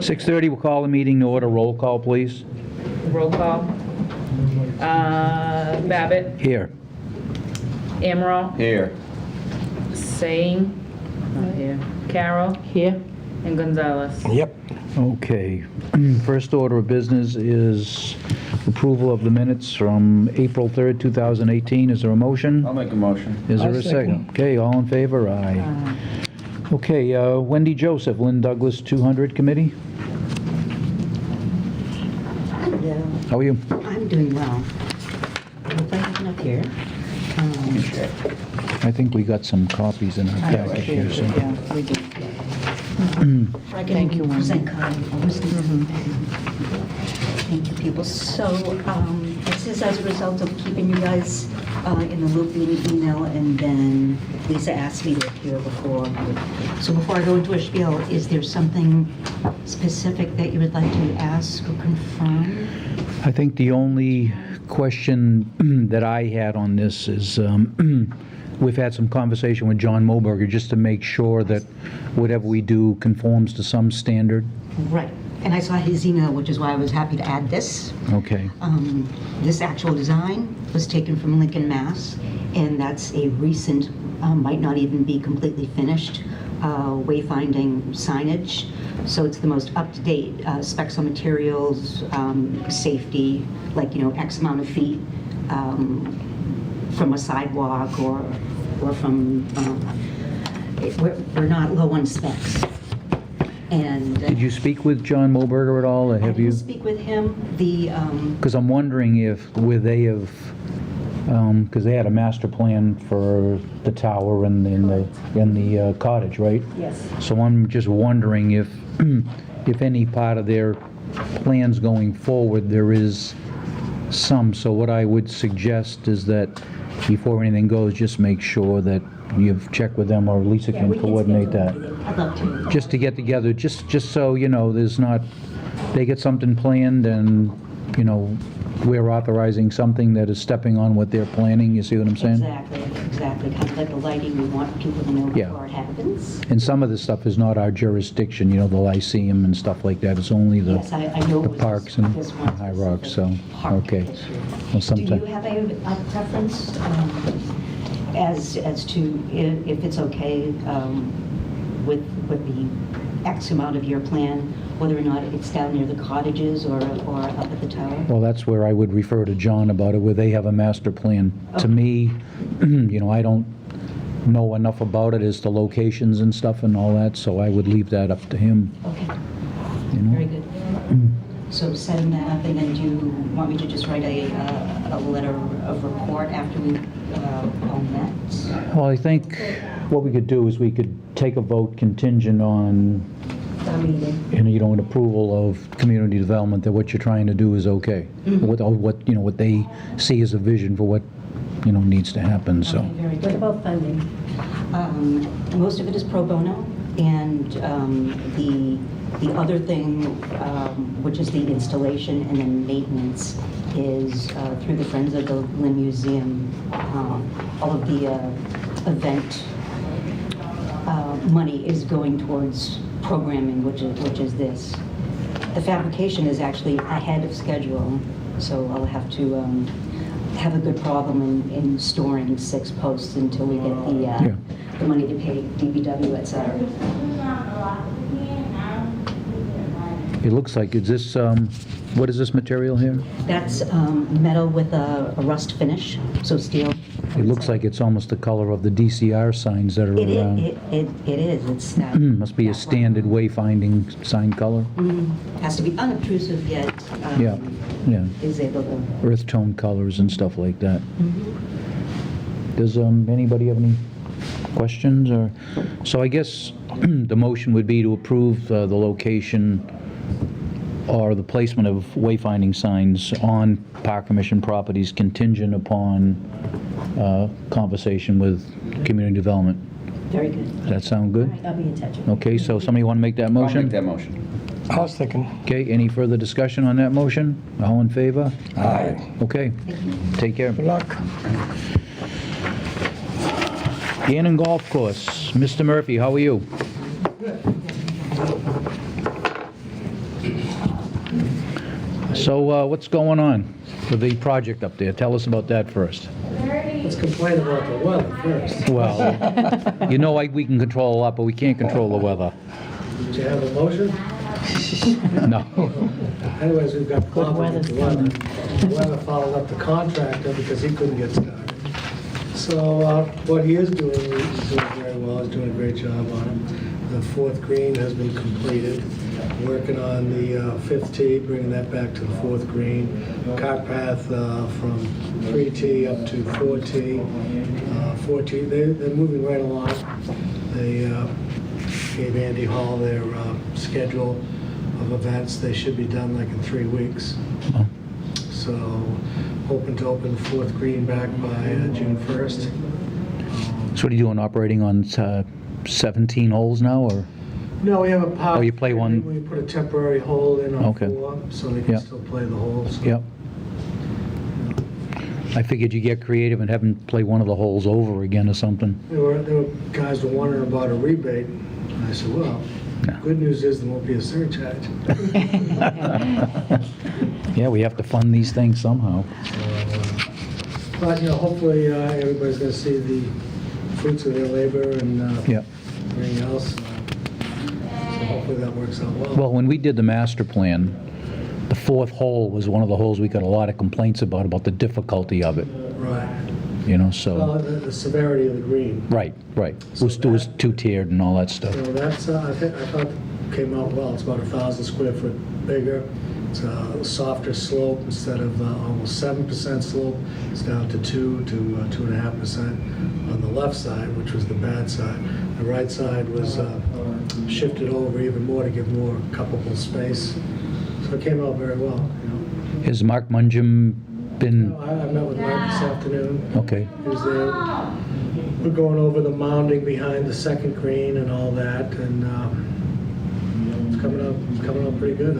6:30, we'll call the meeting to order. Roll call, please. Roll call. Babbitt. Here. Amaral. Here. Singh. Not here. Carroll. Here. And Gonzalez. Yep. Okay. First order of business is approval of the minutes from April 3rd, 2018. Is there a motion? I'll make a motion. Is there I'll a second? Okay, all in favor? Aye. Okay, Wendy Joseph, Lynn Douglas 200 Committee. Hello. How are you? I'm doing well. I hope I have enough here. I think we got some copies in our package here, so. Yeah, we do. I Thank you, can Wendy. present cards. Thank you, people. So this is as a result of keeping you guys in the loop via email, and then Lisa asked me to appear before. So before I go into a spiel, is there something specific that you would like to ask or confirm? I think the only question that I had on this is, we've had some conversation with John Moberger just to make sure that whatever we do conforms to some standard. Right. And I saw his email, which is why I was happy to add this. Okay. This actual design was taken from Lincoln, Mass., and that's a recent, might not even be completely finished, wayfinding signage. So it's the most up-to-date specs on materials, safety, like, X amount of feet from a sidewalk or from, we're not low on specs. And Did you speak with John Moberger at all, or I have you? didn't speak with him. Because I'm wondering if, where they have, because they had a master plan for the tower and the cottage, right? Yes. So I'm just wondering if, if any part of their plans going forward, there is some. So what I would suggest is that before anything goes, just make sure that you've checked with them, or Lisa Yeah, can we can coordinate schedule that. it. I'd love to. Just to get together, just so, there's not, they get something planned and, we're authorizing something that is stepping on what they're planning, you see what I'm saying? Exactly. Kind of like the lighting, we want people to know Yeah. before it happens. And some of this stuff is not our jurisdiction, the Lyceum and stuff like that, it's only the Yes, I know the it was parks and this one High Rocks, so, specific park okay. issue. Well, Do you sometime, have a preference as to if it's okay with the X amount of your plan, whether or not it's down near the cottages or up at the tower? well, that's where I would refer to John about it, where they have a master plan. To Okay. me, I don't know enough about it as to locations and stuff and all that, so I would leave that up to him, Okay, you know? very good. So setting that up, and then do you want me to just write a letter of report after we all met? Well, I think what we could do is we could take a vote contingent on, The meeting. an approval of community development, that what you're trying to do is okay. What they see as a vision for what, needs to happen, so. Okay, very What good. about funding? Most of it is pro bono, and the other thing, which is the installation and then maintenance, is through the Friends of the Lynn Museum. All of the event money is going towards programming, which is this. The fabrication is actually ahead of schedule, so I'll have to have a good problem in storing 6 posts until we get the money to pay DPW, et cetera. It looks like, is this, what is this material here? That's metal with a rust finish, so steel. It looks like it's almost the color of the DCR signs that are It around. is. It's that. Must be a standard wayfinding sign color. Has to be unobtrusive yet. Yeah, yeah. Is able to. Earth tone colors and stuff like that. Does anybody have any questions? Or so I guess the motion would be to approve the location or the placement of wayfinding signs on Park Commission properties contingent upon conversation with community development. Very good. Does that sound good? I'll be in touch. Okay, so somebody want to make that I'll motion? make that motion. I was thinking. Okay, any further discussion on that motion? All in favor? Aye. Okay, take care. Good luck. Gannon Golf Course. Mr. Murphy, how are you? So what's going on with the project up there? Tell us about that first. Let's complain about the weather first. Well, you know we can control a lot, but we can't control the weather. Did you have a motion? No. Anyways, we've got problems with the weather. The weather followed up the contractor because he couldn't get started. So what he is doing, he's doing very well. He's doing a great job on it. The fourth green has been completed. Working on the fifth tee, bringing that back to the fourth green. Cart path from 3T up to 4T. 4T, they're moving right along. They gave Andy Hall their schedule of events. They should be done like in 3 weeks. Oh. So hoping to open the fourth green back by June 1st. So what are you doing, operating on 17 holes now, or? No, we have a power. Oh, you play one- We put a temporary hole in on Okay. 4, so they can Yeah. still play the holes. Yep. I figured you get creative and have them play one of the holes over again or something. There were guys were wondering about a rebate, and I said, well, No. good news is there won't be a surcharge. Yeah, we have to fund these things somehow. But, hopefully everybody's going to see the fruits of their labor and Yep. everything else. So hopefully that works out well. Well, when we did the master plan, the fourth hole was one of the holes we got a lot of complaints about the difficulty of it, Right. so. Well, the severity of the green. Right. It was two-tiered and all that stuff. So that's, I thought it came out well. It's about 1,000 square foot bigger. It's a softer slope instead of almost 7% slope. It's down to 2 to 2.5% on the left side, which was the bad side. The right side was shifted over even more to give more cuppable space. So it came out very well. Has Mark Mungem been, I met with Mark this afternoon. okay, He was there. We're going over the mounding behind the second green and all that, and it's coming out pretty good.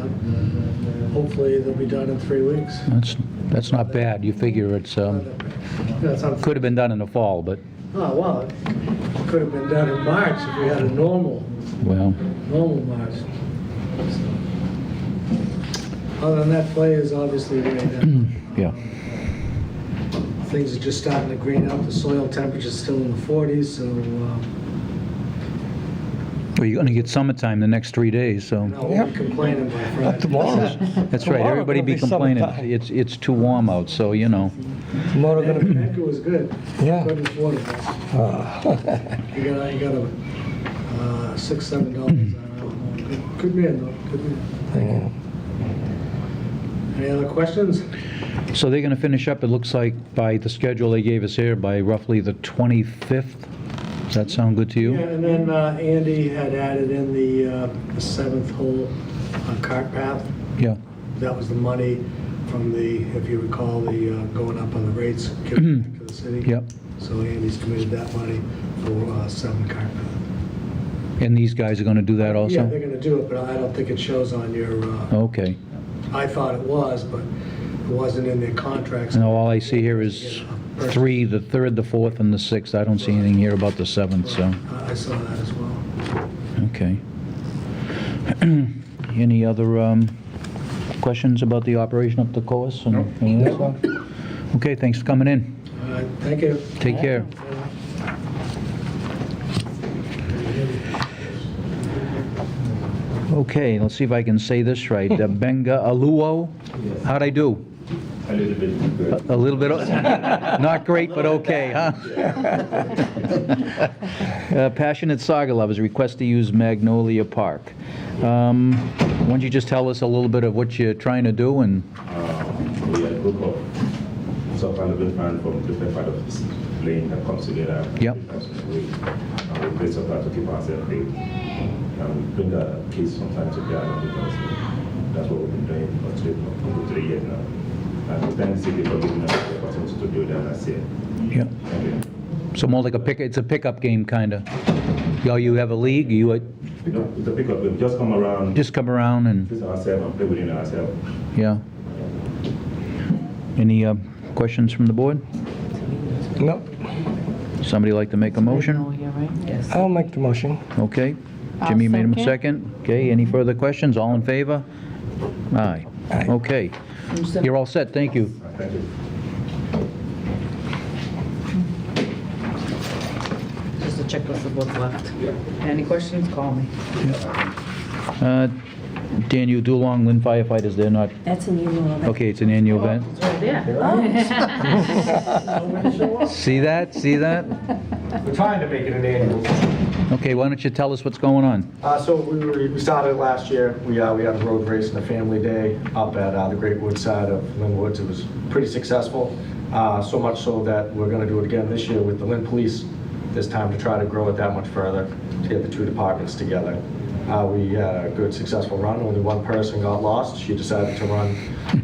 Hopefully they'll be done in 3 weeks. that's not bad. You figure it's, could have been done in the fall, but, Oh, well, it could have been done in March if we had a normal well, March. Other than that, play is obviously way down. yeah. Things are just starting to green up. The soil temperature's still in the 40s, so Well, you're gonna get summertime the next 3 days, so. I won't be complaining by Friday. Tomorrow. That's right, Tomorrow everybody gonna be be complaining. summertime. It's too warm out, so, Tomorrow gonna be. Anchor was good. Yeah. Good and affordable. You got a $6-7 on it. Good man, though. Good man. Any other questions? So they're gonna finish up, it looks like, by the schedule they gave us here, by roughly the 25th? Does that sound good to Yeah, you? and then Andy had added in the 7th hole cart path. Yeah, That was the money from the, if you recall, the going up on the rates given back to the city. yep. So Andy's committed that money for 7 cart path. And these guys are gonna do that also? Yeah, they're going to do it, but I don't think it shows on your, Okay. I thought it was, but it wasn't in their contracts. And all I see here is 3, the 3rd, the 4th, and the 6th. I don't see anything here about the 7th, so, I saw that as well. okay. Any other questions about the operation up the course and any of that stuff? Okay, thanks for coming in. All right, thank you. Take care. Okay, let's see if I can say this right. Benga Aluo, how'd I do? A little bit good. A little bit, not great, but okay, huh? Passionate Saga Lovers request to use Magnolia Park. Why don't you just tell us a little bit of what you're trying to do and, We are a group of supply-living fans from different parts of this lane that comes together. Yep. We play supply to keep ourselves paid. And we bring the kids sometimes together because that's what we've been doing for 3 years now. And we thank the city for giving us the opportunity to do that last year. yeah. Thank you. So more like it's a pickup game, kinda. You have a league, you It's a pickup game. Just come around, just come around and, visit ourselves and play within ourselves. yeah. Any questions from the board? No. Somebody like to make a motion? Magnolia, right? Yes. I'll make the motion. Okay. I'll Jimmy made a second. second. Okay, any further questions? All in favor? Aye. Aye. Okay. You're all set, thank you. Thank you. Just a checklist of what's left. Any questions, call me. Dan, you do along Lynn firefighters, they're not, That's a new law. okay, it's an annual event? It's right there. See that, see that? We're trying to make it an annual. Okay, why don't you tell us what's going on? So we started last year. We had a road race and a family day up at the Great Woods side of Lynn Woods. It was pretty successful, so much so that we're going to do it again this year with the Lynn Police, this time to try to grow it that much further, to get the two departments together. We had a good, successful run. Only one person got lost. She decided to run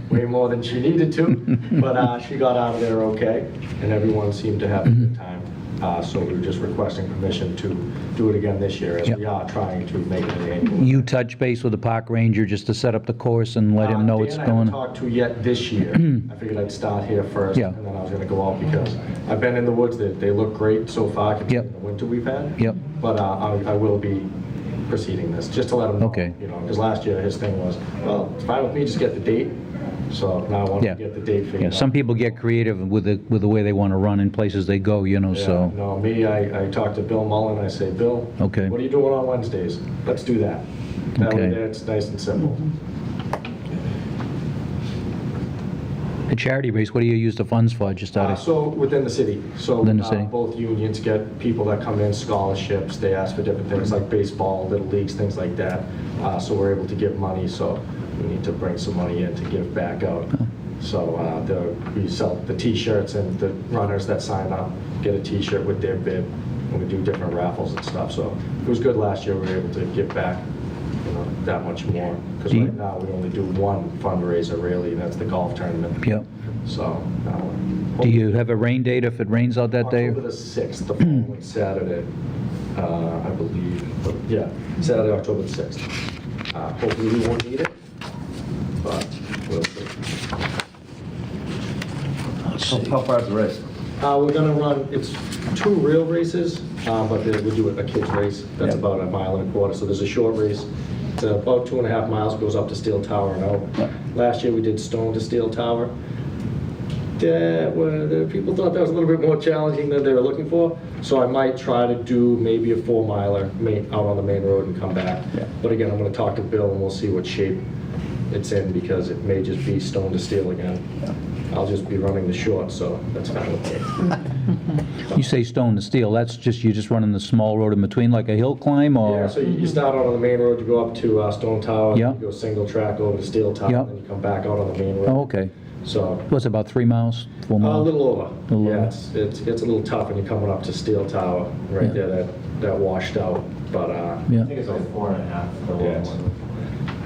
way more than she needed to, but she got out of there okay, and everyone seemed to have a good time. So we were just requesting permission to do it again this year, as Yep. we are trying to make it an annual. You touch base with the park ranger just to set up the course and let him know what's Dan, I going haven't on? talked to yet this year. I figured I'd start here first, Yeah. and then I was gonna go out because I've been in the woods. They look great so far, considering the winter we've had. Yep. But I will be proceeding this, just to let him know. Okay. You know, because last year his thing was, well, it's fine with me, just get the date. So now I want Yeah. to get the date figured Yeah, out. some people get creative with the way they want to run in places they go, you know, Yeah, so. no, me, I talked to Bill Mullen. I say, Bill, Okay. what are you doing on Wednesdays? Let's do that. That way Okay. there, it's nice and simple. The charity race, what do you use the funds for, just out of? So within the city. So Within the city. both unions get people that come in, scholarships. They ask for different things like baseball, little leagues, things like that. So we're able to give money. So we need to bring some money in to give back out. So we sell the T-shirts, and the runners that sign up get a T-shirt with their bib. And we do different raffles and stuff. So it was good last year. We were able to give back, you know, that much more. Because Do you- right now we only do one fundraiser really, and that's the golf tournament. Yep. So. Do you have a rain date if it rains out that day? October the 6th, the following Saturday, I believe. Yeah, Saturday, October the 6th. Hopefully we won't need it, but we'll see. Let's see. How far is the race? We're gonna run, it's 2 real races, but we do a kids race. That's Yeah. about 1.25 miles. So there's a short race. It's about 2.5 miles, goes up to Steel Tower and out. Yeah. Last year we did Stone to Steel Tower. The people thought that was a little bit more challenging than they were looking for. So I might try to do maybe a 4-miler out on the main road and come back. Yeah. But again, I'm gonna talk to Bill and we'll see what shape it's in, because it may just be Stone to Steel again. I'll just be running the short, so that's fine with me. You say stone to steel, that's just, you're just running the small road in between, like a hill climb, Yeah, or? so you start out on the main road, you go up to Stone Tower, Yeah. you go single track over to Steel Tower, Yeah. then you come back out on the main road. Oh, okay. So, What's it, about 3 miles, 4 a miles? little over. Little Yeah, over. it gets a little tough when you're coming up to Steel Tower, right Yeah. there, that washed out, but Yeah, it's like 4.5. Yes.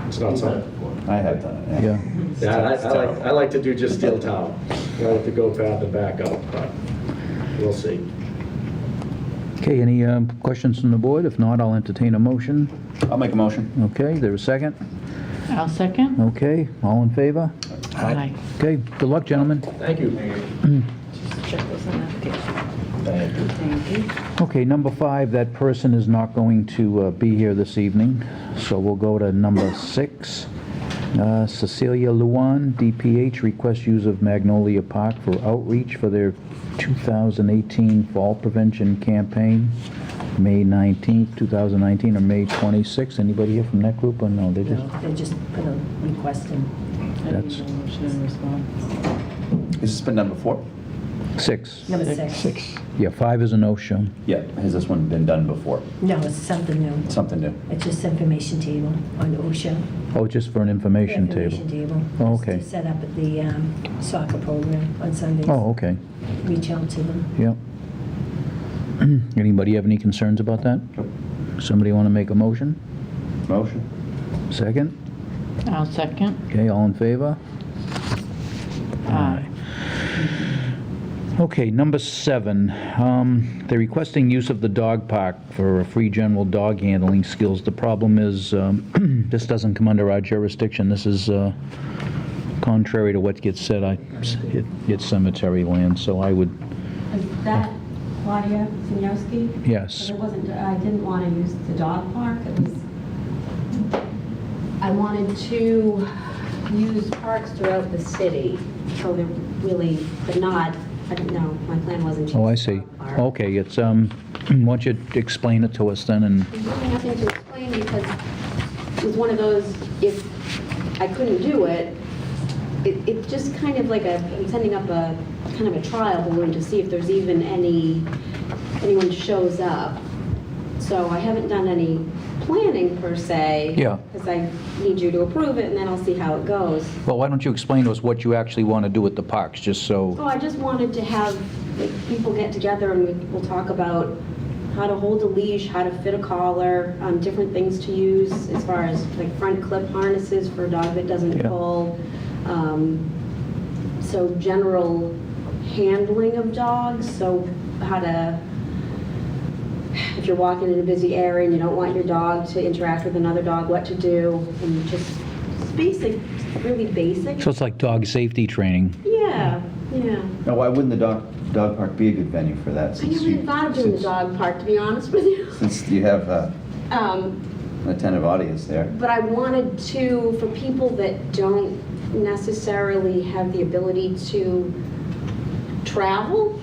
It's not something. I have done it. yeah. Yeah, I like to do just Steel Tower. I like to go path and back out, but we'll see. Okay, any questions from the board? If not, I'll entertain a motion. I'll make a motion. Okay, there a second? I'll second. Okay, all in favor? Aye. Okay, good luck, gentlemen. Thank you. Checklist and application. Thank you. Thank you. Okay, number 5, that person is not going to be here this evening, so we'll go to number 6. CECILIA LUJAN, DPH, request use of Magnolia Park for outreach for their 2018 Fall Prevention Campaign, May 19th, 2019, or May 26th. Anybody here from that group, or no? They just, No, they just put a request in. I need That's- a motion in response. Has this been done before? 6. Number 6. Yeah, 5 is a no-show. Yeah. Has this one been done before? No, it's something new. Something new? It's just information table on OSHA. Oh, just for an information table. Information table. Oh, Just okay. to set up at the soccer program on Sundays. Oh, okay, Reach out to them. yeah. Anybody have any concerns about that? Nope. Somebody want to make a motion? Motion? Second? I'll second. Okay, all in favor? Aye. Okay, number 7, they're requesting use of the dog park for free general dog handling skills. The problem is, this doesn't come under our jurisdiction. This is contrary to what gets said. It's cemetery land, so I would, That Claudia Siniowski. Yes. But it wasn't, I didn't want to use the dog park. It was, I wanted to use parks throughout the city. So they're really, but not, I don't know, my plan wasn't to. Oh, I use the see. dog park. Okay, it's, why don't you explain it to us then, and, There's really nothing to explain because it was one of those, if I couldn't do it, it's just kind of like I'm sending up a kind of a trial balloon to see if there's even anyone shows up. So I haven't done any planning per se. Yeah. Because I need you to approve it and then I'll see how it goes. well, why don't you explain to us what you actually want to do at the parks, just so, Oh, I just wanted to have like, people get together and we'll talk about how to hold a leash, how to fit a collar, different things to use as far as like front clip harnesses for a dog that doesn't Yeah. pull. So general handling of dogs, so how to, if you're walking in a busy area and you don't want your dog to interact with another dog, what to do, and just basic, really basic. so it's like dog safety training. Yeah, yeah. Now, why wouldn't the dog park be a good venue for that? I since never even you- thought of doing the since- dog park, to be honest with you. Since you have Um, an attentive audience there. But I wanted to, for people that don't necessarily have the ability to travel,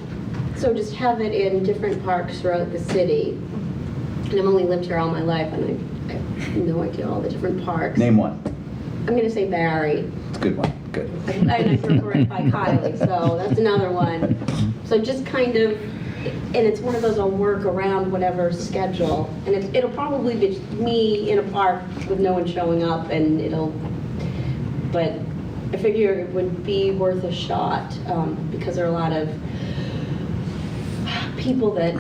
so just have it in different parks throughout the city. And I've only lived here all my life, and I have no idea all the different parks. Name one. I'm going to say Barry. It's a good one. Good. And I grew up right by Kylie, so that's another one. So just kind of, and it's one of those I'll work around whatever schedule. And it'll probably be me in a park with no one showing up, and but I figure it would be worth a shot because there are a lot of people that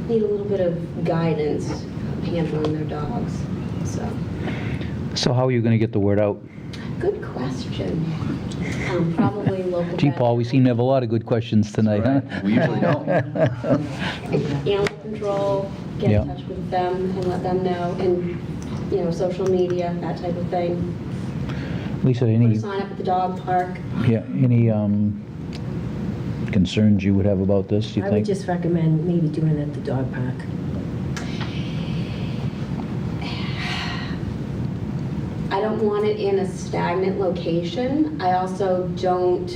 need a little bit of guidance handling their dogs. So how are you going to get the word out? Good question. Probably local. Gee, Paul, we seem to have a lot of good questions tonight, huh? Right. We usually don't. Animal control, get Yeah. in touch with them and let them know, and, social media, that type of thing. Lisa, Or any, sign up at the dog park. yeah, any concerns you would have about this, do you I would think? just recommend maybe doing it at the dog park. I don't want it in a stagnant location. I also don't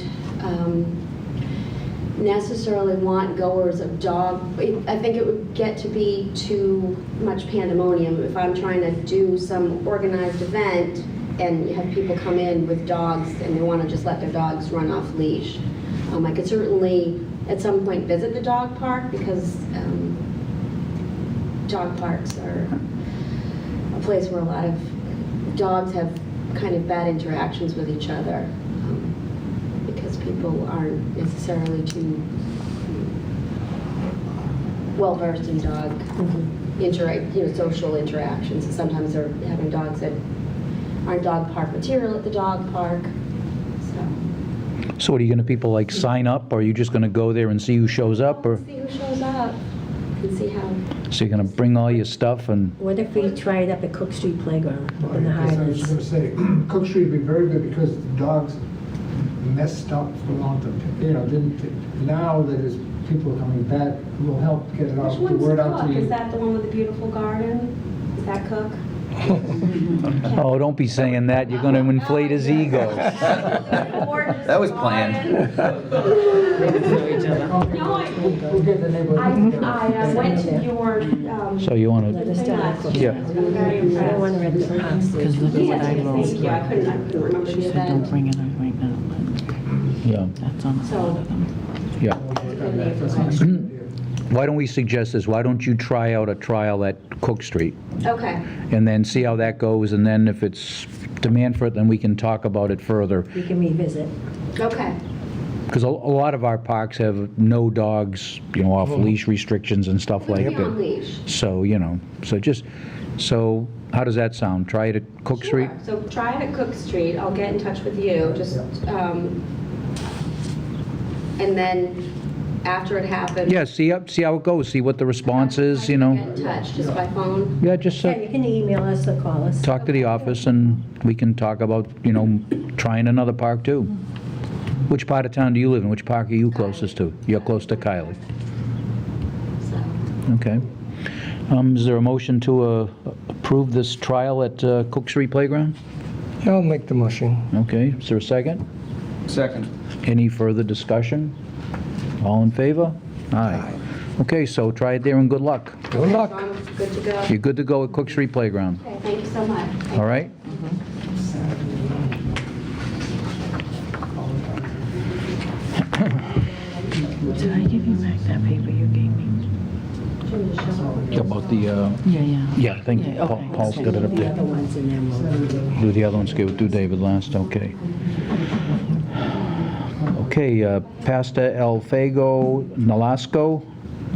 necessarily want goers of dog. I think it would get to be too much pandemonium if I'm trying to do some organized event and you have people come in with dogs and they want to just let their dogs run off leash. I could certainly at some point visit the dog park because dog parks are a place where a lot of dogs have kind of bad interactions with each other because people aren't necessarily too well-versed in dog social interactions. And sometimes they're having dogs that aren't dog park material at the dog park. So what, are you going to people like sign up, or are you just going to go there and see who shows up, or? See who shows up and see how. So you're going to bring all your stuff and, What if we try it up at Cook Street Playground in the I was just going Highlands? to say, Cook Street would be very good because the dogs messed up for a long time. Didn't, now that as people are coming back, we'll help get it out, Which the one's word out to Cook? you. Is that the one with the beautiful garden? Is that Cook? oh, don't be saying that, you're going to inflate his ego. That was planned. No, We'll get the neighborhood. I went to your. So you want Let to, us down at Cook Street. Yeah. I'm very I don't impressed. want to rent the upstairs. Because look at what I Yes, wrote. thank you. I couldn't remember She the said, don't event. bring it up right now, yeah, but that's on a So- lot of them. yeah. Why don't we suggest this, why don't you try out a trial at Cook Street? Okay, And then see how that goes, and then if it's demand for it, then we can talk about it further. We can revisit. okay. Because a lot of our parks have no dogs, off leash restrictions and stuff like Put me on that. leash. So, so how does that sound? Try it at Cook Street? Sure. So try it at Cook Street. I'll get in touch with you. Just, and then after it happens. Yeah, see how it goes, see what the response is, Get in touch just by phone. Yeah, just Yeah, you can email us or call us. talk to the office and we can talk about, trying another park too. Which part of town do you live in? Which park are you closest to? You're close to Kylie. Okay. Is there a motion to approve this trial at Cook Street Playground? I'll make the motion. Okay, is there a second? Second. Any further discussion? All in favor? Aye. Okay, so try it there and good luck. Good luck. So I'm good to go. You're good to go at Cook Street Playground, Okay, thank you so much. all right? Did I give you back that paper you gave me? About the, Yeah. I think Yeah, okay. Paul's got it up The there. other ones in there. Do the other ones, do David last, okay. Okay, Pastor Alfago Nolasco,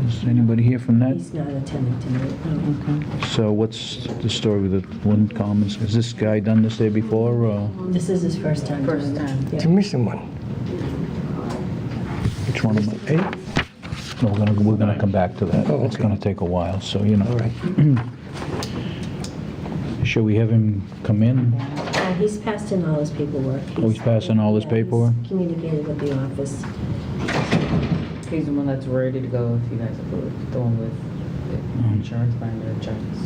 is anybody here from that? He's not attending tonight. So what's the story with the Lynn Commons? Has this guy done this there before, or This is his first time. First doing it. time. It's Yeah. a missing one. which one am I? 8? No, we're gonna come back to that. Oh, It's okay. gonna take a while, so, you know. All right. Shall we have him come in? He's passed in all his paperwork. Oh, he's passing all his yeah, paperwork? He's communicated with the office. He's the one that's ready to go if you guys approve, the one with the insurance binder checks.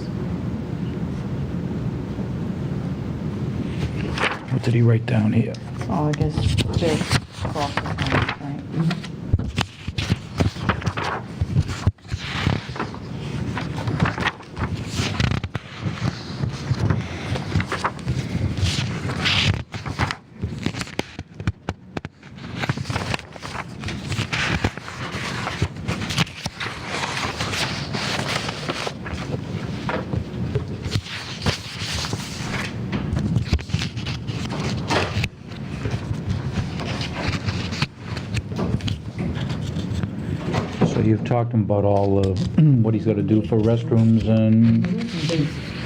What did he write down here? Oh, I guess just cross the line, right? So you've talked to him about all, what he's gotta do for restrooms and,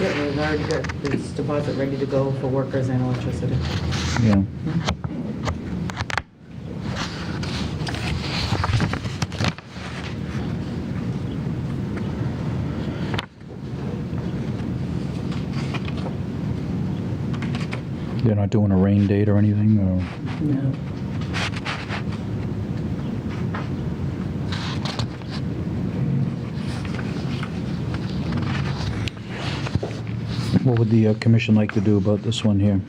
Yeah, we've already got this deposit ready to go for workers and electricity. yeah. They're not doing a rain date or anything, or? No. What would the commission like to do about this one here?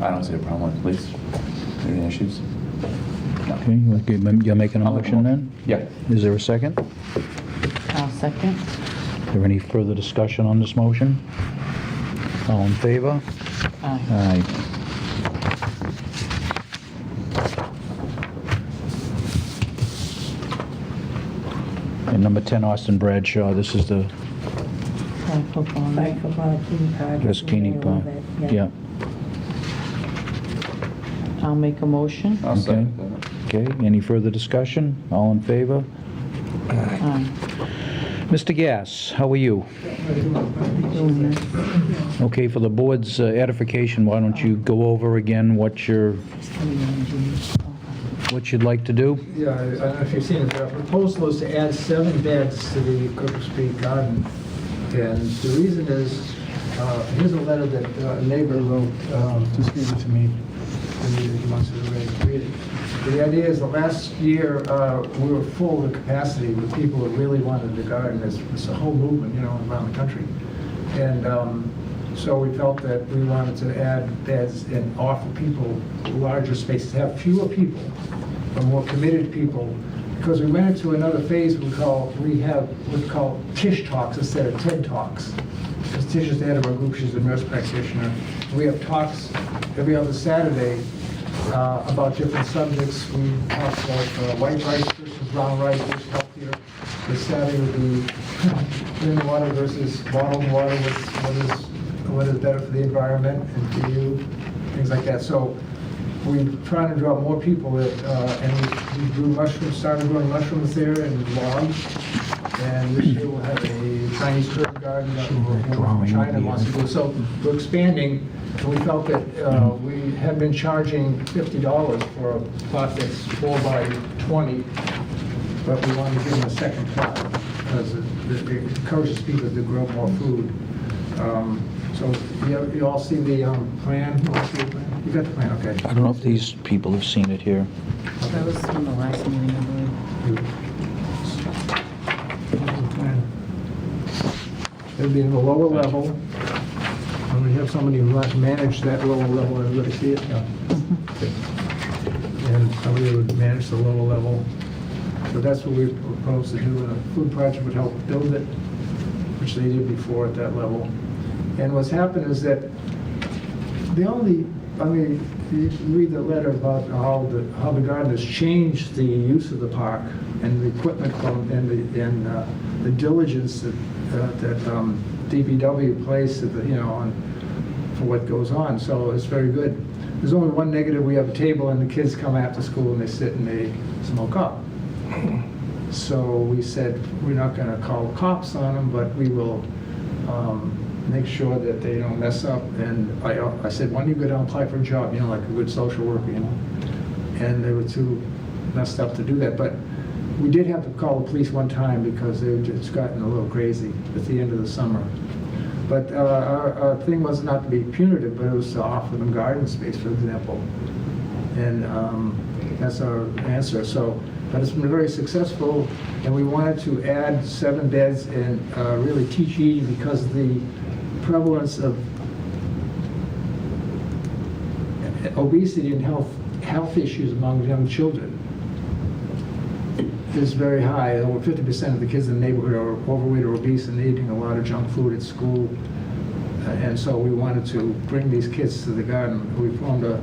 I don't see a problem with police. Any issues? Okay, you're making a I'll make a motion then? Yeah. Is there a second? I'll second. Is there any further discussion on this motion? All in favor? Aye. Aye. And number 10, Austin Bradshaw, this is the, Flag football, right? Flag football, Keeney Park. that's Keeney All Park. of it, Yeah, I'll make a motion. I'll Okay. second that. okay, any further discussion? All in favor? Aye. Mr. Gass, how are you? Doing it. Okay, for the board's edification, why don't you go over again what you'd like to do? Yeah, I don't know if you've seen it, the proposal is to add 7 beds to the Cook Street Garden. And the reason is, here's a letter that a neighbor wrote, just gave it to me, and he wants to read it. The idea is that last year, we were full of capacity with people who really wanted the garden. It's a whole movement, you know, around the country. And so we felt that we wanted to add beds and offer people larger spaces, have fewer people, but more committed people, because we went into another phase we call Tish Talks instead of TED Talks. Because Tish is the head of our group, she's a nurse practitioner. We have talks every other Saturday about different subjects. We talk about white rice versus brown rice, which is healthier. This Saturday would be clean water versus bottled water, what is better for the environment and for you, things like that. So we're trying to draw more people, and we grew mushrooms, started growing mushrooms there and logs. And this year we'll have a Chinese herb garden that China wants to do. So we're expanding, and we felt that we had been charging $50 for a plot that's 4 by 20, but we wanted to give them a second plot because it encourages people to grow more food. So you all see the plan? You all see the plan? You got the plan, okay. I don't know if these people have seen it here. That was from the last meeting, I believe. It'll be in the lower level. And we have somebody who manage that lower level. Everybody see it? Yeah. And somebody would manage the lower level. So that's what we propose to do. And a food project would help build it, which they did before at that level. And what's happened is that you read the letter about how the garden has changed the use of the park and the equipment and the diligence that DPW placed at for what goes on. So it's very good. There's only one negative. We have a table and the kids come after school and they sit and they smoke up. So we said we're not going to call cops on them, but we will make sure that they don't mess up. And I said, why don't you go down and apply for a job, like a good social worker, And they were too messed up to do that. But we did have to call the police one time because they had just gotten a little crazy at the end of the summer. But our thing was not to be punitive, but it was to offer them garden space, for example. And that's our answer. But it's been very successful, and we wanted to add 7 beds and really teach eating because the prevalence of obesity and health issues among young children is very high. Over 50% of the kids in the neighborhood are overweight or obese and eating a lot of junk food at school. And so we wanted to bring these kids to the garden. We formed a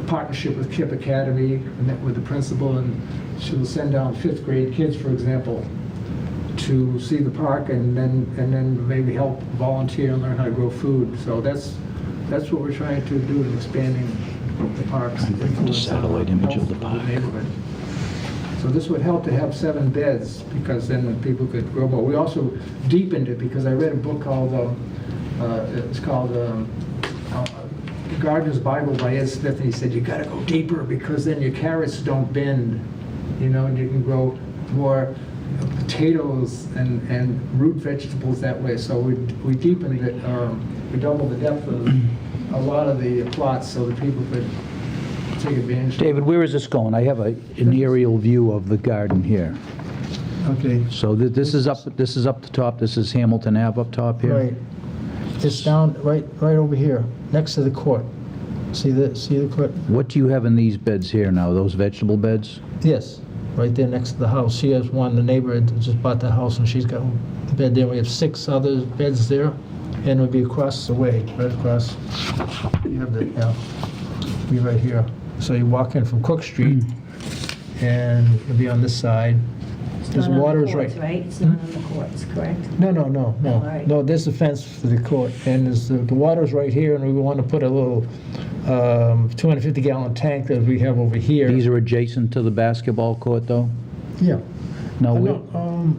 partnership with KIPP Academy, met with the principal, and she will send down 5th grade kids, for example, to see the park and then maybe help volunteer and learn how to grow food. So that's what we're trying to do in expanding the parks. The satellite image of the park. Neighborhood. So this would help to have 7 beds because then people could grow more. We also deepened it because I read a book called it's called Gardener's Bible by Ed Smith, and he said you got to go deeper because then your carrots don't bend, and you can grow more potatoes and root vegetables that way. So we deepened it. We doubled the depth of a lot of the plots so that people could take advantage. David, where is this going? I have an aerial view of the garden here. Okay. So this is up the top. This is Hamilton Ave up top here. Right. It's down right over here, next to the court. See the court? What do you have in these beds here now? Those vegetable beds? Yes, right there next to the house. She has one. The neighbor just bought the house, and she's got a bed there. We have 6 other beds there, and it'll be across the way, right across. You have the be right here. So you walk in from Cook Street, and it'll be on this side. There's water is right. It's not on the courts, correct? No. right. No, there's a fence for the court, and there's the water's right here, and we want to put a little 250-gallon tank that we have over here. These are adjacent to the basketball court, though? Yeah. No,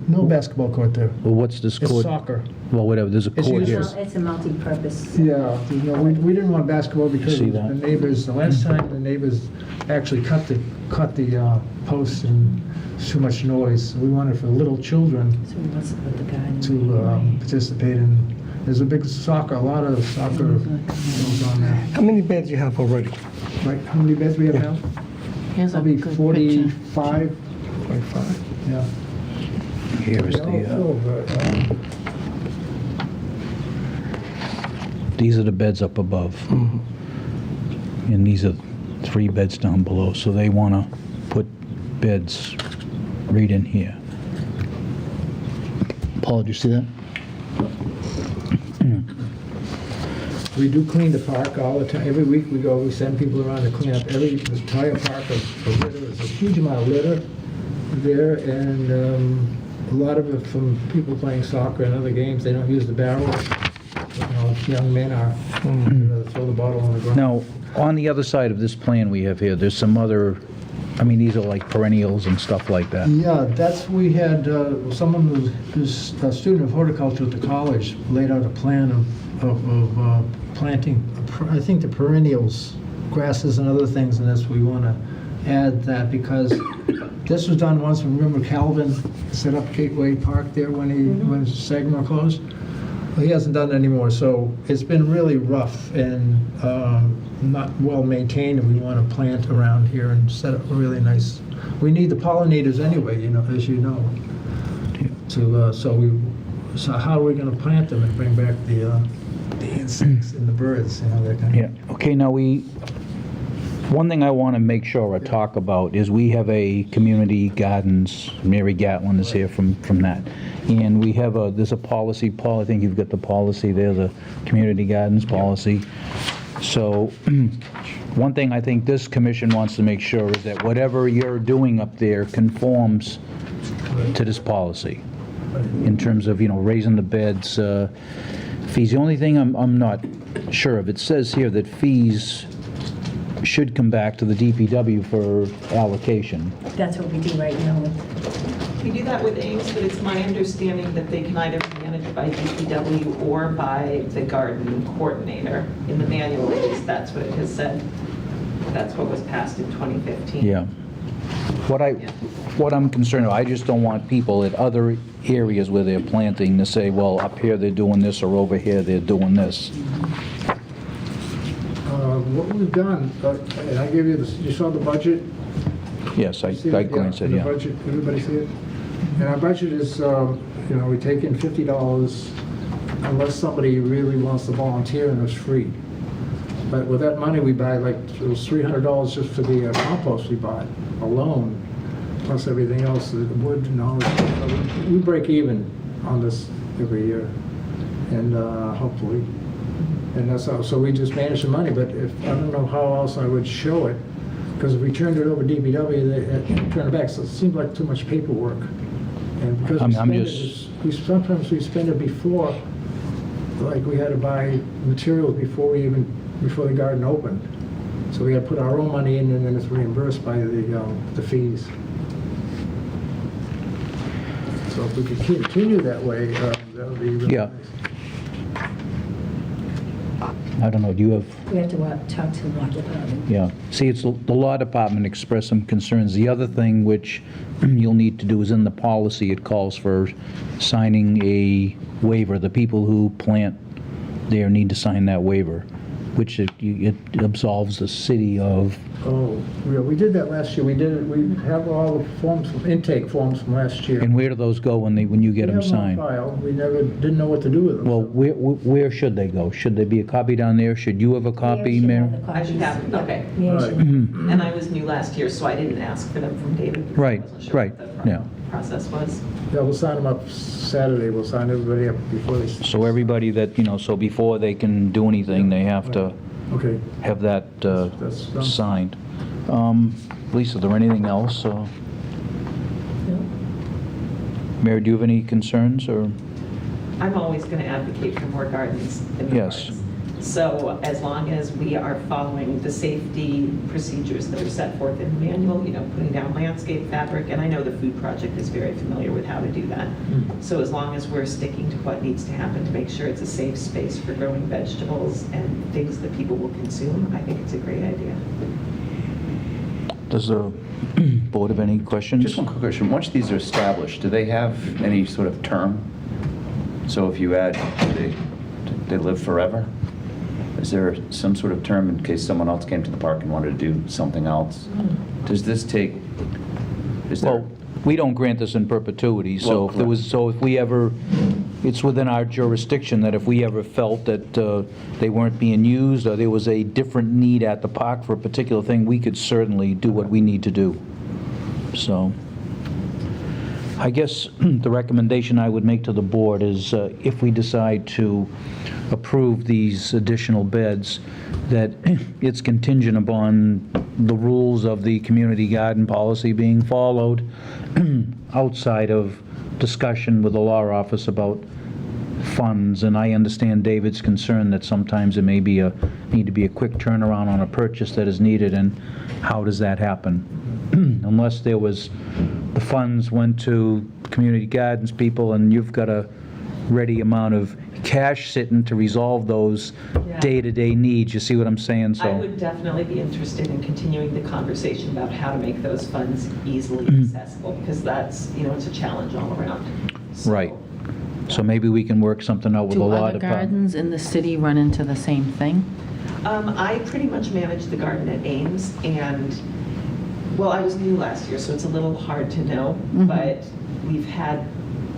No basketball court there. well, what's this It's court? soccer. Well, whatever, there's a It's court used here. for- It's a multi-purpose. Yeah, we didn't want basketball because See the that? neighbors, the last time the neighbors actually cut the posts and too much noise. So we wanted for little children So we must put the garden. to participate in. There's a big a lot of soccer goes on there. How many beds you have already? Right, how many beds we have now? Here's a Probably good 45. 45. Yeah. Here is these are the beds up above. And these are 3 beds down below, so they want to put beds right in here. Paul, did you see that? We do clean the park all the time. Every week we go, we send people around to clean up the entire park of litter. There's a huge amount of litter there, and a lot of it from people playing soccer and other games. They don't use the barrels. Young men are throw the bottle on the ground. Now, on the other side of this plan we have here, there's some other, these are like perennials and stuff like that. Yeah, we had someone who's a student of horticulture at the college laid out a plan of planting, I think, the perennials, grasses and other things, and we want to add that because this was done once. Remember Calvin set up Gateway Park there when Sagamore closed? Well, he hasn't done it anymore, so it's been really rough and not well maintained, and we want to plant around here and set up a really nice. We need the pollinators anyway, as you know. So how are we gonna plant them and bring back the insects and the birds, you know, that kind of... Yeah, okay, now one thing I want to make sure I talk about is we have a community gardens, Mary Gatlin is here from that, and we have there's a policy, Paul, I think you've got the policy there, the community gardens policy. So, one thing I think this commission wants to make sure is that whatever you're doing up there conforms to this policy, in terms of, raising the beds, fees. The only thing I'm not sure of, it says here that fees should come back to the DPW for allocation. That's what we do right now with, We do that with Ames, but it's my understanding that they can either be managed by DPW or by the garden coordinator. In the manual, at least, that's what it has said. That's what was passed in 2015. Yeah. What I'm concerned about, I just don't want people at other areas where they're planting to say, well, up here they're doing this, or over here they're doing this. What we've done, and I gave you this, you saw the budget? Yes, I glanced at it, The yeah. budget, everybody see it? And our budget is, we take in $50 unless somebody really wants to volunteer and it's free. But with that money, we buy, like, it was $300 just for the compost we bought alone, plus everything else, the wood and all that stuff. We break even on this every year, and hopefully. And that's how, so we just manage the money, but I don't know how else I would show it, because if we turned it over to DPW, they turn it back, so it seems like too much paperwork. And because sometimes we spend it before, like we had to buy materials before the garden opened. So we had to put our own money in, and then it's reimbursed by the fees. So if we could continue that way, that would be really Yeah. nice. I don't know, do you have... we have to talk to the law department. Yeah, see, it's the law department expressed some concerns. The other thing which you'll need to do is in the policy, it calls for signing a waiver. The people who plant there need to sign that waiver, which it absolves the city of... Oh, yeah, we did that last year. We have all the forms, intake forms from last year. And where do those go when you get them signed? We have them on file. We never didn't know what to do with them. Well, where should they go? Should there be a copy down there? Should you have a copy, Mary? I should have them, okay. Right. And I was new last year, so I didn't ask for them from David. because Right, I wasn't sure right, what the yeah. process was. Yeah, we'll sign them up Saturday. We'll sign everybody up before they... So everybody that, so before they can do anything, they have to Okay. have that That's done. signed. Lisa, is there anything else? No? Mary, do you have any concerns, or? I'm always going to advocate for more gardens in the Yes. parks. So as long as we are following the safety procedures that are set forth in the manual, putting down landscape fabric, and I know the food project is very familiar with how to do that. So as long as we're sticking to what needs to happen to make sure it's a safe space for growing vegetables and things that people will consume, I think it's a great idea. Does the board have any questions? Just one quick question. Once these are established, do they have any sort of term? So if you add, they live forever? Is there some sort of term in case someone else came to the park and wanted to do something else? Does this take, is there? Well, we don't grant this in perpetuity, so Well, if we ever, it's within our jurisdiction that if we ever felt that they weren't being used, or there was a different need at the park for a particular thing, we could certainly do what we need to do. So, I guess the recommendation I would make to the board is if we decide to approve these additional beds, that it's contingent upon the rules of the community garden policy being followed, outside of discussion with the law office about funds. And I understand David's concern that sometimes there may be need to be a quick turnaround on a purchase that is needed, and how does that happen? Unless there was, the funds went to community gardens people and you've got a ready amount of cash sitting to resolve those day-to-day needs. You see what I'm saying? So I would definitely be interested in continuing the conversation about how to make those funds easily accessible, because that's, it's a challenge all around. So, right. So maybe we can work something out with the Do law other department. gardens in the city run into the same thing? I pretty much manage the garden at Ames, and, well, I was new last year, so it's a little hard to know, but we've had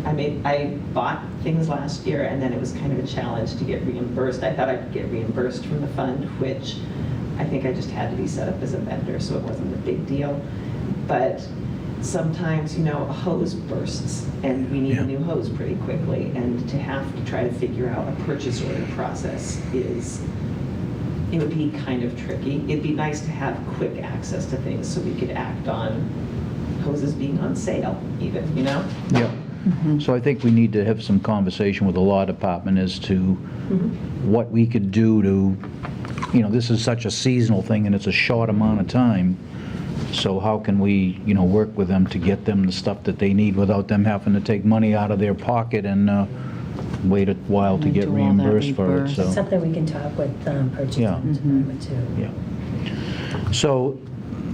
I bought things last year, and then it was kind of a challenge to get reimbursed. I thought I could get reimbursed from the fund, which I think I just had to be set up as a vendor, so it wasn't a big deal. But sometimes, a hose bursts, and we need a new hose pretty quickly, and to have to try to figure out a purchase order process it would be kind of tricky. It'd be nice to have quick access to things so we could act on hoses being on sale even, Yeah. So I think we need to have some conversation with the law department as to what we could do to, this is such a seasonal thing and it's a short amount of time. So how can we, work with them to get them the stuff that they need without them having to take money out of their pocket and wait a while to get Do all that reimbursed for it, reimbursed. so. Something we can talk with purchasing Yeah. department too. Yeah. So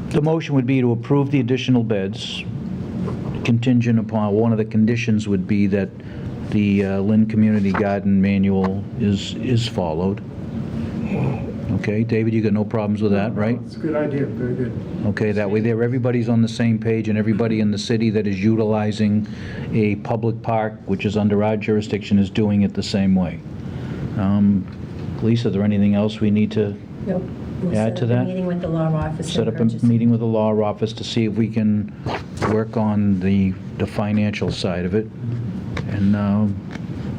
the motion would be to approve the additional beds, contingent upon, one of the conditions would be that the Lynn Community Garden Manual is followed. Okay, David, you got no problems with that, right? It's a good idea, very good. Okay, that way there, everybody's on the same page, and everybody in the city that is utilizing a public park, which is under our jurisdiction, is doing it the same way. Lisa, is there anything else we need to Nope. We'll add to set up a that? meeting with the law office. Set and up a purchasing. meeting with the law office to see if we can work on the financial side of it. And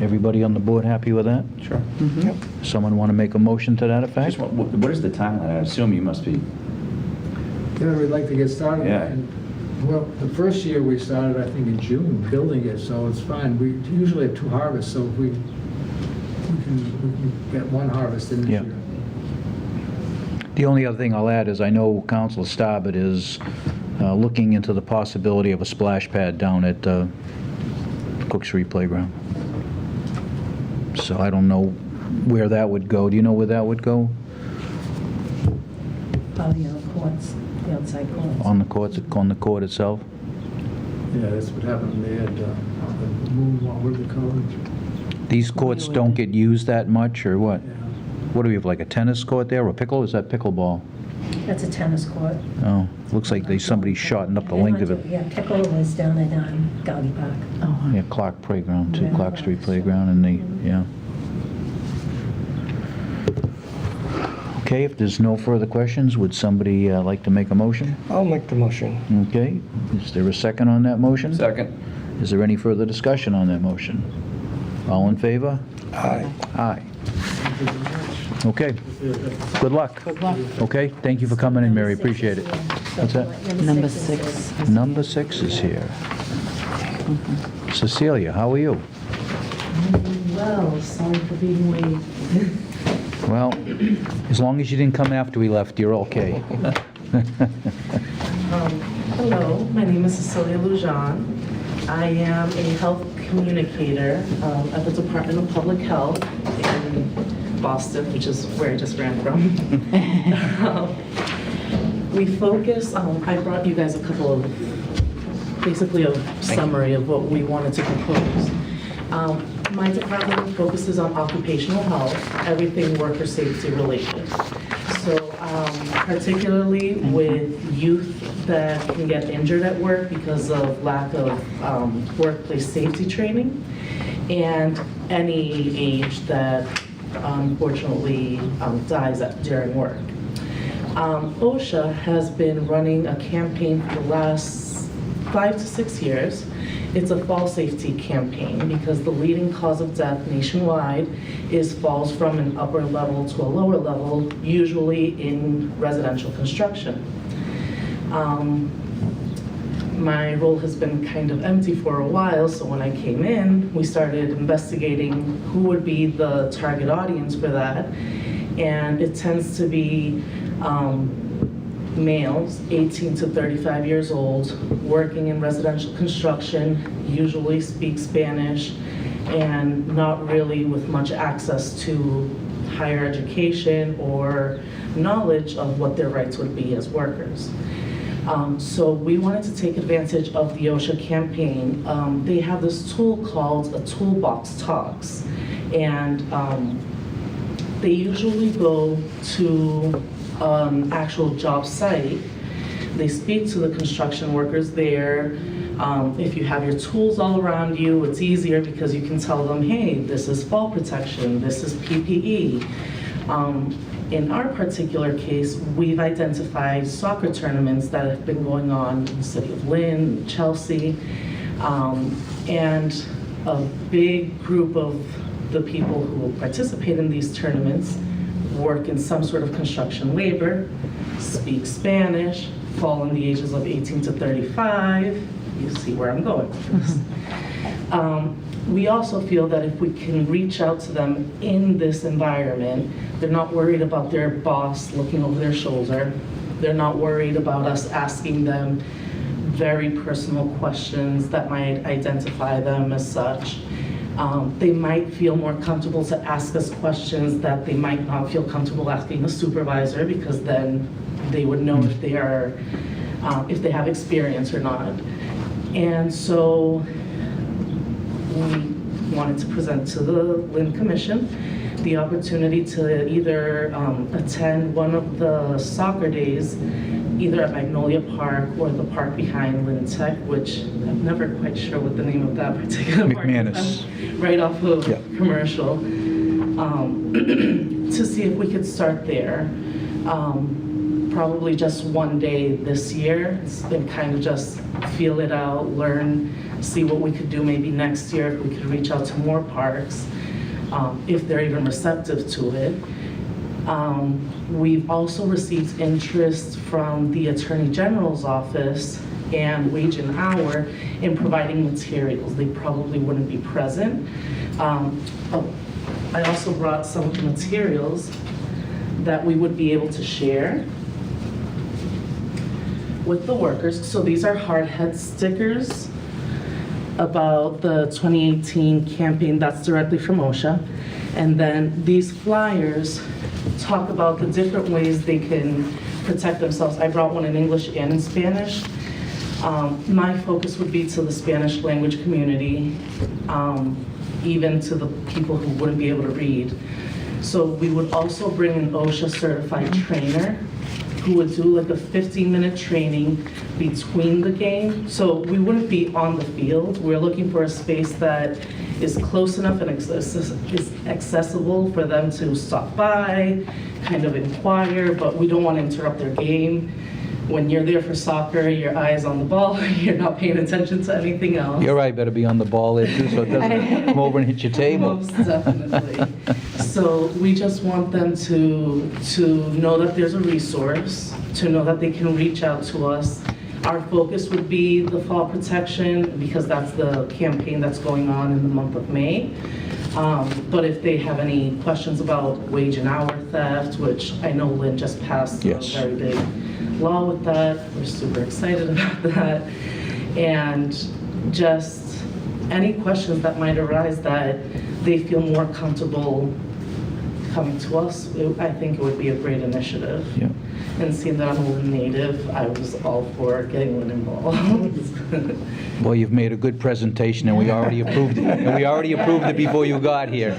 everybody on the board happy with that? Sure. Someone want to make a motion to that effect? Just what is the timeline? I assume you must be, Yeah, we'd like to get started. Yeah. And, well, the first year we started, I think, in June, building it, so it's fine. We usually have 2 harvests, so we can get 1 harvest in this Yeah. year. The only other thing I'll add is I know Councilor Starbutt is looking into the possibility of a splash pad down at Cook Street Playground. So I don't know where that would go. Do you know where that would go? Oh, courts, the outside courts. On the courts, on the court itself? Yeah, that's what happened. They had the moon, what do they call it? These courts don't get used that much, or what? Yeah. What do we have, like a tennis court there, or pickle? Is that pickleball? That's a tennis court. Oh, looks like somebody shortened up the length of it. Yeah, pickle was down at Gowdy Park. Oh, yeah, Clark Playground, too, Yeah. Clark Street Playground, and yeah. Okay, if there's no further questions, would somebody like to make a motion? I'll make the motion. Okay, is there a second on that motion? second. Is there any further discussion on that motion? All in favor? Aye. Aye. Okay, good luck. Good luck. Okay, thank you for coming in, Mary, appreciate it. What's that? Number 6. Number 6 is here. Cecilia, how are you? Well, sorry for being late. Well, as long as you didn't come after we left, you're okay. Hello, my name is Cecilia LUJAN. I am a health communicator at the Department of Public Health in Boston, which is where I just ran from. We focus, I brought you guys a couple of, basically a summary of what we wanted to propose. My department focuses on occupational health, everything worker safety related. So particularly with youth that can get injured at work because of lack of workplace safety training, and any age that unfortunately dies during work. OSHA has been running a campaign for the last 5 to 6 years. It's a fall safety campaign because the leading cause of death nationwide is falls from an upper level to a lower level, usually in residential construction. My role has been kind of empty for a while, so when I came in, we started investigating who would be the target audience for that, and it tends to be males, 18 to 35 years old, working in residential construction, usually speak Spanish, and not really with much access to higher education or knowledge of what their rights would be as workers. So we wanted to take advantage of the OSHA campaign. They have this tool called a Toolbox Talks, and they usually go to an actual job site. They speak to the construction workers there, If you have your tools all around you, it's easier because you can tell them, hey, this is fall protection, this is PPE. In our particular case, we've identified soccer tournaments that have been going on in the city of Lynn, Chelsea, and a big group of the people who will participate in these tournaments work in some sort of construction labor, speak Spanish, fall in the ages of 18 to 35. You see where I'm going with this. We also feel that if we can reach out to them in this environment, they're not worried about their boss looking over their shoulder. They're not worried about us asking them very personal questions that might identify them as such. They might feel more comfortable to ask us questions that they might not feel comfortable asking a supervisor, because then they would know if they are, if they have experience or not. And so we wanted to present to the Lynn Commission the opportunity to either attend one of the soccer days, either at Magnolia Park or the park behind Lynn Tech, which I'm never quite sure what the name of that particular park is. McManus. Right off of Yeah. Commercial, to see if we could start there. Probably just one day this year, and kind of just feel it out, learn, see what we could do maybe next year, if we could reach out to more parks, if they're even receptive to it. We've also received interest from the Attorney General's office and Wage and Hour in providing materials. They probably wouldn't be present. I also brought some of the materials that we would be able to share with the workers. So these are hard head stickers about the 2018 campaign. That's directly from OSHA. And then these flyers talk about the different ways they can protect themselves. I brought one in English and in Spanish. My focus would be to the Spanish language community, even to the people who wouldn't be able to read. So we would also bring an OSHA certified trainer who would do like a 15-minute training between the game. So we wouldn't be on the field. We're looking for a space that is close enough and is accessible for them to stop by, kind of inquire, but we don't want to interrupt their game. When you're there for soccer, your eye's on the ball, you're not paying attention to anything else. You're right, better be on the ball there too, so it doesn't come over and hit your table. Most definitely. So we just want them to know that there's a resource, to know that they can reach out to us. Our focus would be the fall protection, because that's the campaign that's going on in the month of May. But if they have any questions about wage and hour theft, which I know Lynn just passed a very big law with that, we're super excited about that. And just any questions that might arise that they feel more comfortable coming to us, I think it would be a great initiative. Yeah. And seeing that I'm a Lynn native, I was all for getting Lynn involved. Well, you've made a good presentation, and we already approved it. And we already approved it before you got here.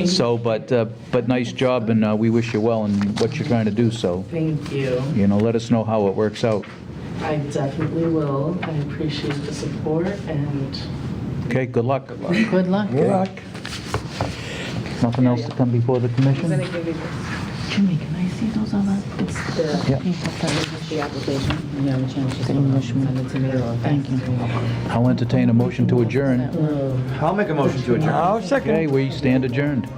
So, but nice job, and we wish you well in what you're trying to do. So, Thank you. you know, let us know how it works out. I definitely will. I appreciate the support, and Okay. Good luck. Good luck. Good luck. Nothing else to come before the commission? Jimmy, can I see those on that? It's Yeah. The application, you have a chance, just send it to me, or thank you. I'll entertain a motion to adjourn. I'll make a motion to adjourn. I'll second. Okay, we stand adjourned.